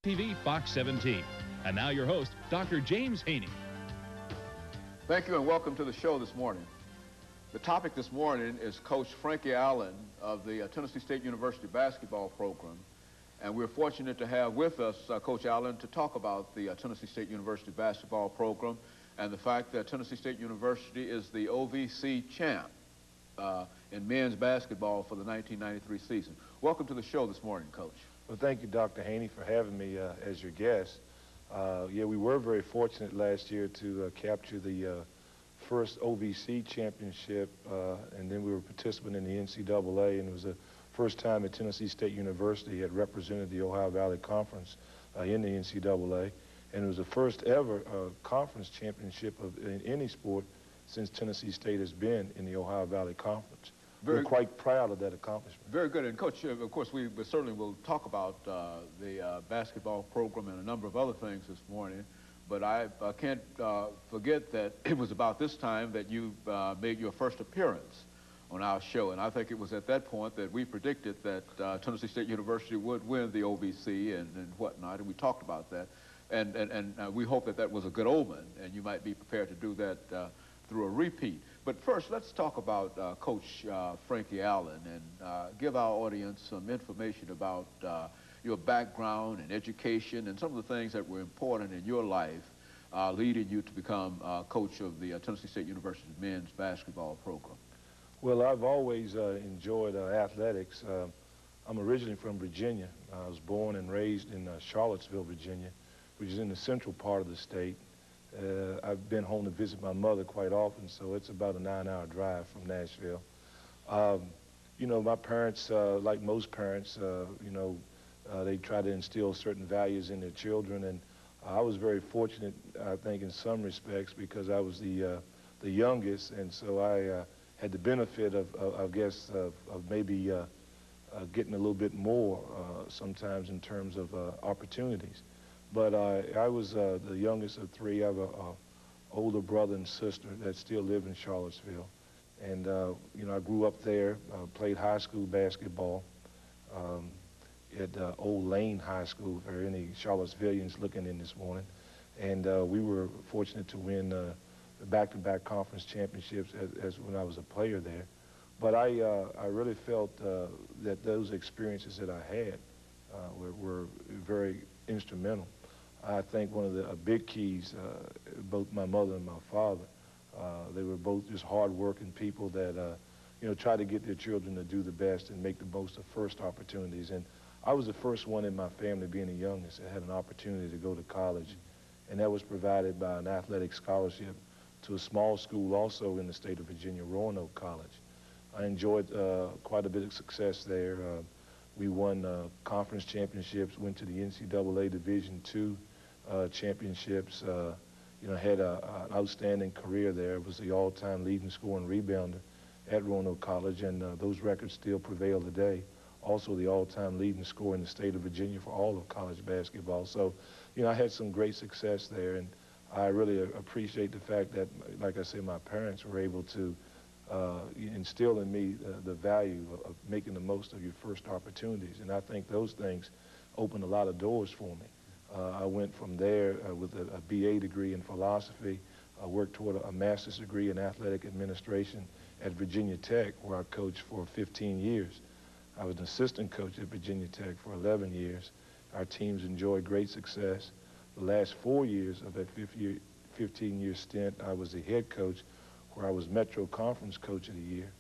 TV Fox 17. And now your host, Dr. James Haney. Thank you and welcome to the show this morning. The topic this morning is Coach Frankie Allen of the Tennessee State University basketball program. And we're fortunate to have with us Coach Allen to talk about the Tennessee State University basketball program and the fact that Tennessee State University is the OVC champ in men's basketball for the 1993 season. Welcome to the show this morning, Coach. Well, thank you, Dr. Haney, for having me as your guest. Yeah, we were very fortunate last year to capture the first OVC championship, and then we were participating in the NCAA, and it was the first time that Tennessee State University had represented the Ohio Valley Conference in the NCAA, and it was the first ever conference championship in any sport since Tennessee State has been in the Ohio Valley Conference. We're quite proud of that accomplishment. Very good. And, Coach, of course, we certainly will talk about the basketball program and a number of other things this morning. But I can't forget that it was about this time that you made your first appearance on our show. And I think it was at that point that we predicted that Tennessee State University would win the OVC and whatnot. And we talked about that. And we hope that that was a good omen. And you might be prepared to do that through a repeat. But first, let's talk about Coach Frankie Allen and give our audience some information about your background and education and some of the things that were important in your life leading you to become coach of the Tennessee State University men's basketball program. Well, I've always enjoyed athletics. I'm originally from Virginia. I was born and raised in Charlottesville, Virginia, which is in the central part of the state. I've been home to visit my mother quite often, so it's about a 9-hour drive from Nashville. You know, my parents, like most parents, you know, they try to instill certain values in their children, and I was very fortunate, I think, in some respects, because I was the youngest, and so I had the benefit of I guess, of maybe getting a little bit more sometimes in terms of opportunities. But I was the youngest of three. I have an older brother and sister that still live in Charlottesville. And, you know, I grew up there, played high school basketball at Old Lane High School, for any Charlottesvillians looking in this morning. And we were fortunate to win back-to-back conference championships as when I was a player there. But I really felt that those experiences that I had were very instrumental. I think one of the big keys, both my mother and my father, they were both just hard-working people that, you know, try to get their children to do the best and make the most of first opportunities. And I was the first one in my family, being the youngest, that had an opportunity to go to college, and that was provided by an athletic scholarship to a small school also in the state of Virginia, Roanoke College. I enjoyed quite a bit of success there. We won conference championships, went to the NCAA Division II championships, you know, had an outstanding career there. Was the all-time leading scorer and rebounder at Roanoke College, and those records still prevail today. Also the all-time leading scorer in the state of Virginia for all of college basketball. So, you know, I had some great success there, and I really appreciate the fact that, like I said, my parents were able to instill in me the value of making the most of your first opportunities. And I think those things opened a lot of doors for me. I went from there with a BA degree in philosophy. I worked toward a master's degree in athletic administration at Virginia Tech, where I coached for 15 years. I was an assistant coach at Virginia Tech for 11 years. Our teams enjoyed great success. The last 4 years of that 15-year stint, I was the head coach, where I was Metro Conference Coach of the Year,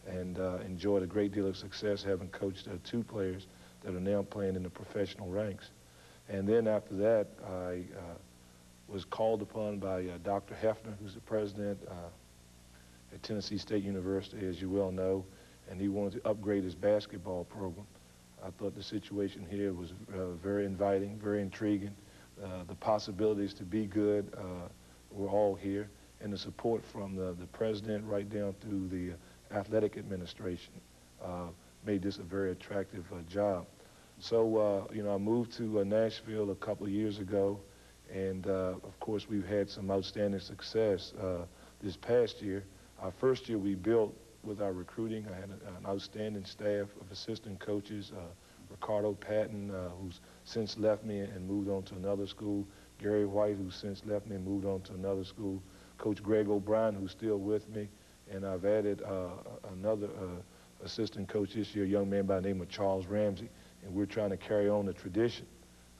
and enjoyed a great deal of success, having coached 2 players that are now playing in the professional ranks. And then after that, I was called upon by Dr. Hefner, who's the president at Tennessee State University, as you well know, and he wanted to upgrade his basketball program. I thought the situation here was very inviting, very intriguing. The possibilities to be good were all here, and the support from the president right down through the athletic administration made this a very attractive job. So, you know, I moved to Nashville a couple of years ago, and of course we've had some outstanding success this past year. Our first year we built with our recruiting. I had an outstanding staff of assistant coaches, Ricardo Patton, who's since left me and moved on to another school, Gary White, who's since left me and moved on to another school, Coach Greg O'Brien, who's still with me, and I've added another assistant coach this year, a young man by the name of Charles Ramsey, and we're trying to carry on the tradition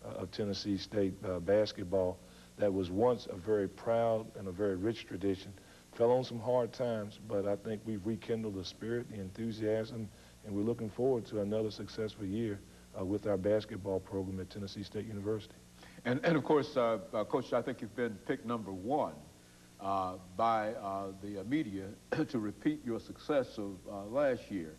of Tennessee State basketball that was once a very proud and a very rich tradition. Fell on some hard times, but I think we've rekindled the spirit, the enthusiasm, and we're looking forward to another successful year with our basketball program at Tennessee State University. And of course, Coach, I think you've been picked #1 by the media to repeat your success of last year.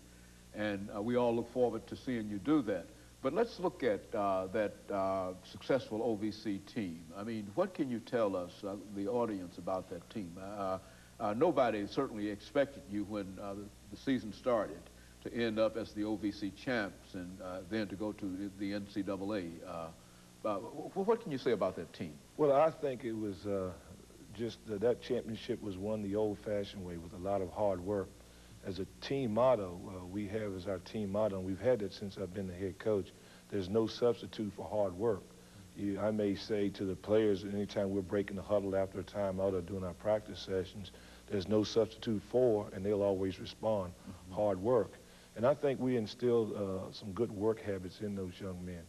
And we all look forward to seeing you do that. But let's look at that successful OVC team. I mean, what can you tell us, the audience, about that team? Nobody certainly expected you when the season started to end up as the OVC champs and then to go to the NCAA. What can you say about that team? Well, I think it was just that championship was won the old-fashioned way with a lot of hard work. As a team motto, we have as our team motto, and we've had that since I've been the head coach, there's no substitute for hard work. I may say to the players anytime we're breaking the huddle after a timeout or doing our practice sessions, there's no substitute for, and they'll always respond, hard work. And I think we instilled some good work habits in those young men.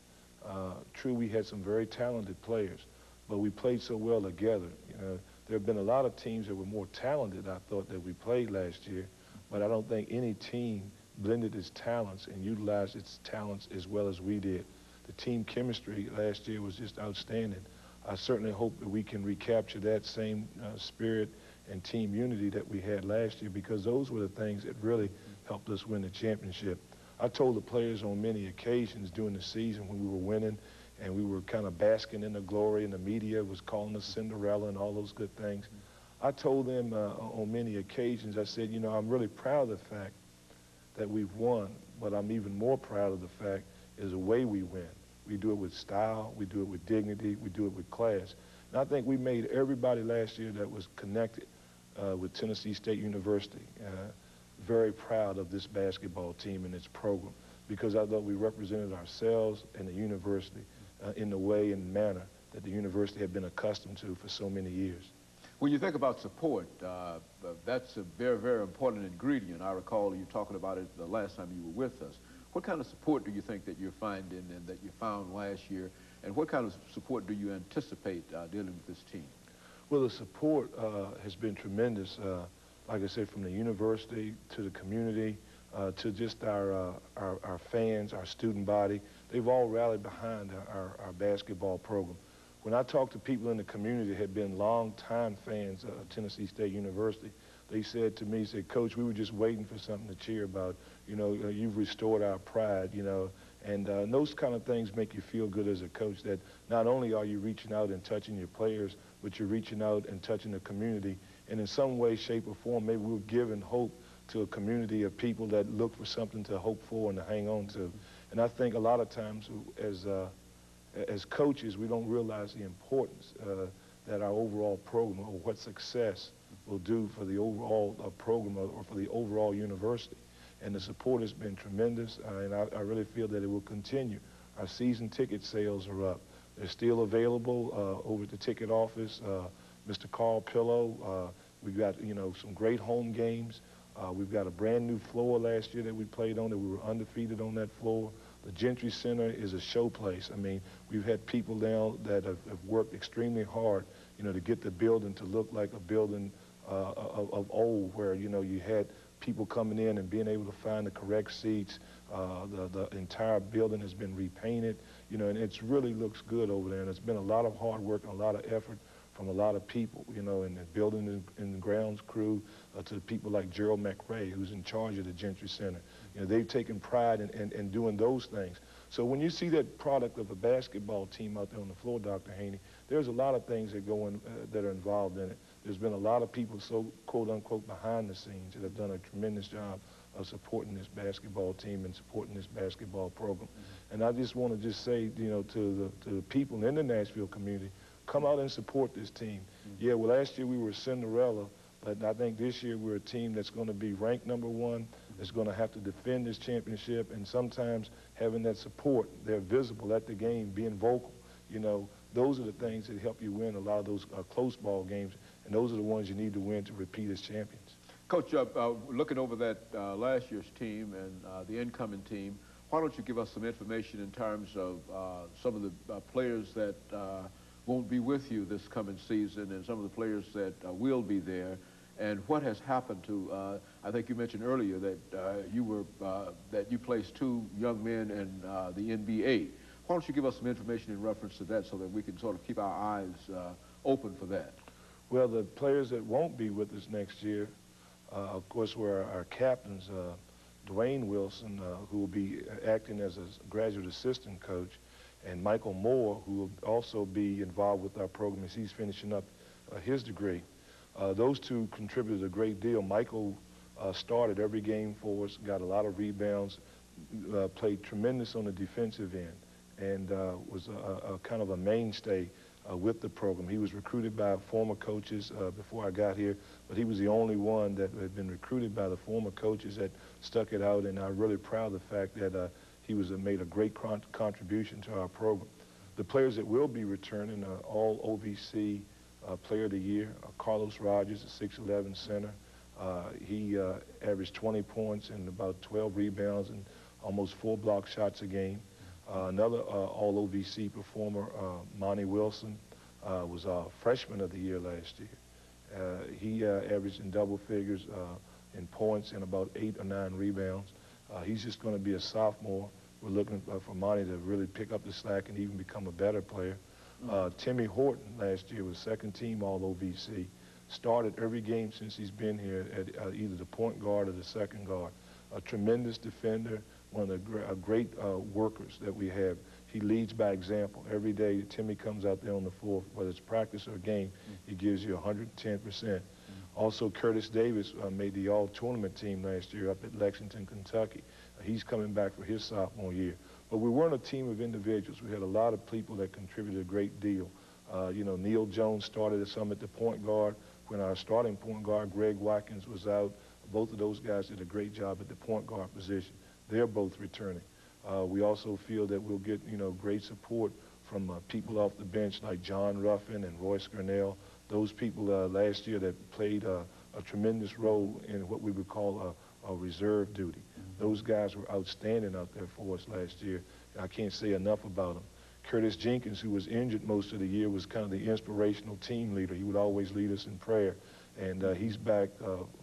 True, we had some very talented players, but we played so well together. There have been a lot of teams that were more talented, I thought, that we played last year, but I don't think any team blended its talents and utilized its talents as well as we did. The team chemistry last year was just outstanding. I certainly hope that we can recapture that same spirit and team unity that we had last year, because those were the things that really helped us win the championship. I told the players on many occasions during the season when we were winning and we were kind of basking in the glory and the media was calling us Cinderella and all those good things. I told them on many occasions, I said, I'm really proud of the fact that we've won, but I'm even more proud of the fact is the way we win. We do it with style, we do it with dignity, we do it with class. And I think we made everybody last year that was connected with Tennessee State University very proud of this basketball team and its program, because I thought we represented ourselves and the university in the way and manner that the university had been accustomed to for so many years. When you think about support, that's a very, very important ingredient. I recall you talking about it the last time you were with us. What kind of support do you think that you're finding and that you found last year, and what kind of support do you anticipate dealing with this team? Well, the support has been tremendous, like I said, from the university to the community to just our fans, our student body. They've all rallied behind our basketball program. When I talk to people in the community that had been long-time fans of Tennessee State University, they said to me, Coach, we were just waiting for something to cheer about. You've restored our pride, and those kind of things make you feel good as a coach, that not only are you reaching out and touching your players, but you're reaching out and touching the community. And in some way, shape, or form, maybe we're giving hope to a community of people that look for something to hope for and to hang on to. And I think a lot of times as coaches, we don't realize the importance that our overall program or what success will do for the overall program or for the overall university. And the support has been tremendous, and I really feel that it will continue. Our season ticket sales are up. They're still available over at the ticket office. Mr. Carl Pillow, we've got, some great home games. We've got a brand new floor last year that we played on, that we were undefeated on that floor. The Gentry Center is a showplace. I mean, we've had people now that have worked extremely hard, to get the building to look like a building of old, where, you had people coming in and being able to find the correct seats. The entire building has been repainted, and it really looks good over there. And it's been a lot of hard work and a lot of effort from a lot of people, and the building and the grounds crew, to people like Gerald McRae, who's in charge of the Gentry Center. They've taken pride in doing those things. So when you see that product of a basketball team out there on the floor, Dr. Haney, there's a lot of things that go in, that are involved in it. There's been a lot of people, so quote-unquote, behind the scenes that have done a tremendous job of supporting this basketball team and supporting this basketball program. And I just want to say, to the people in the Nashville community, come out and support this team. Yeah, well, last year we were Cinderella, but I think this year we're a team that's going to be ranked #1, that's going to have to defend this championship, and sometimes having that support, they're visible at the game, being vocal. You know, those are the things that help you win a lot of those close ball games, and those are the ones you need to win to repeat as champions. Coach, looking over that last year's team and the incoming team, why don't you give us some information in terms of some of the players that won't be with you this coming season and some of the players that will be there, and what has happened to, I think you mentioned earlier that you placed 2 young men in the NBA. Why don't you give us some information in reference to that so that we can sort of keep our eyes open for that? Well, the players that won't be with us next year, of course, were our captains, Dwayne Wilson, who will be acting as a graduate assistant coach, and Michael Moore, who will also be involved with our program as he's finishing up his degree. Those 2 contributed a great deal. Michael started every game for us, got a lot of rebounds, played tremendous on the defensive end, and was a kind of a mainstay with the program. He was recruited by former coaches before I got here, but he was the only one that had been recruited by the former coaches that stuck it out, and I'm really proud of the fact that he made a great contribution to our program. The players that will be returning are all OVC Player of the Year. Carlos Rogers, a 6'11" center. He averaged 20 points and about 12 rebounds and almost 4 block shots a game. Another all-OVC performer, Monty Wilson, was Freshman of the Year last year. He averaged in double figures in points and about 8 or 9 rebounds. He's just going to be a sophomore. We're looking for Monty to really pick up the slack and even become a better player. Timmy Horton last year was second-team all-OVC. Started every game since he's been here at either the point guard or the second guard. A tremendous defender, one of the great workers that we have. He leads by example. Every day Timmy comes out there on the floor, whether it's practice or game, he gives you 110%. Also, Curtis Davis made the all-tournament team last year up at Lexington, Kentucky. He's coming back for his sophomore year. But we weren't a team of individuals. We had a lot of people that contributed a great deal. You know, Neil Jones started some at the point guard. When our starting point guard, Greg Watkins, was out, both of those guys did a great job at the point guard position. They're both returning. We also feel that we'll get, you know, great support from people off the bench like John Ruffin and Royce Gurnell. Those people last year that played a tremendous role in what we would call a reserve duty. Those guys were outstanding out there for us last year. I can't say enough about them. Curtis Jenkins, who was injured most of the year, was kind of the inspirational team leader. He would always lead us in prayer. And he's back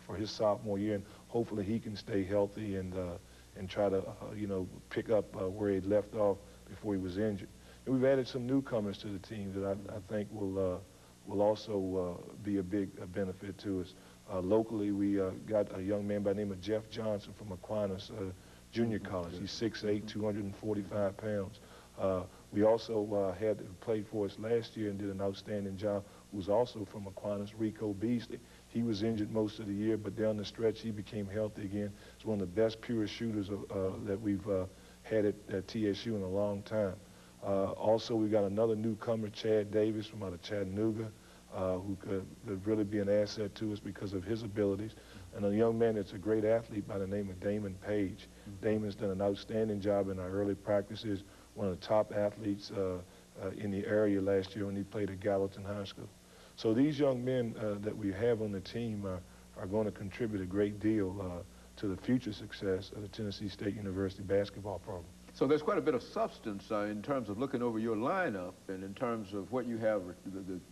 for his sophomore year, and hopefully he can stay healthy and try to, you know, pick up where he left off before he was injured. And we've added some newcomers to the team that I think will also be a big benefit to us. Locally, we got a young man by the name of Jeff Johnson from Aquinas Junior College. He's 6'8", 245 pounds. We also had played for us last year and did an outstanding job, who's also from Aquinas, Rico Beasley. He was injured most of the year, but down the stretch he became healthy again. He's one of the best purest shooters that we've had at TSU in a long time. Also, we got another newcomer, Chad Davis from out of Chattanooga, who could really be an asset to us because of his abilities. And a young man that's a great athlete by the name of Damon Page. Damon's done an outstanding job in our early practices, one of the top athletes in the area last year when he played at Gallatin High School. So these young men that we have on the team are going to contribute a great deal to the future success of the Tennessee State University basketball program. So there's quite a bit of substance in terms of looking over your lineup and in terms of what you have,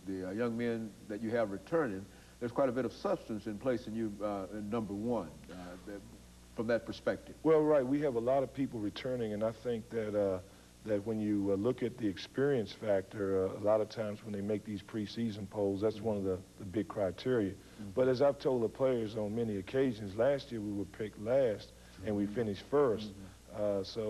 the young men that you have returning. There's quite a bit of substance in placing you in number 1 from that perspective. Well, right. We have a lot of people returning, and I think that that when you look at the experience factor, a lot of times when they make these preseason polls, that's one of the big criteria. But as I've told the players on many occasions, last year we were picked last and we finished first. So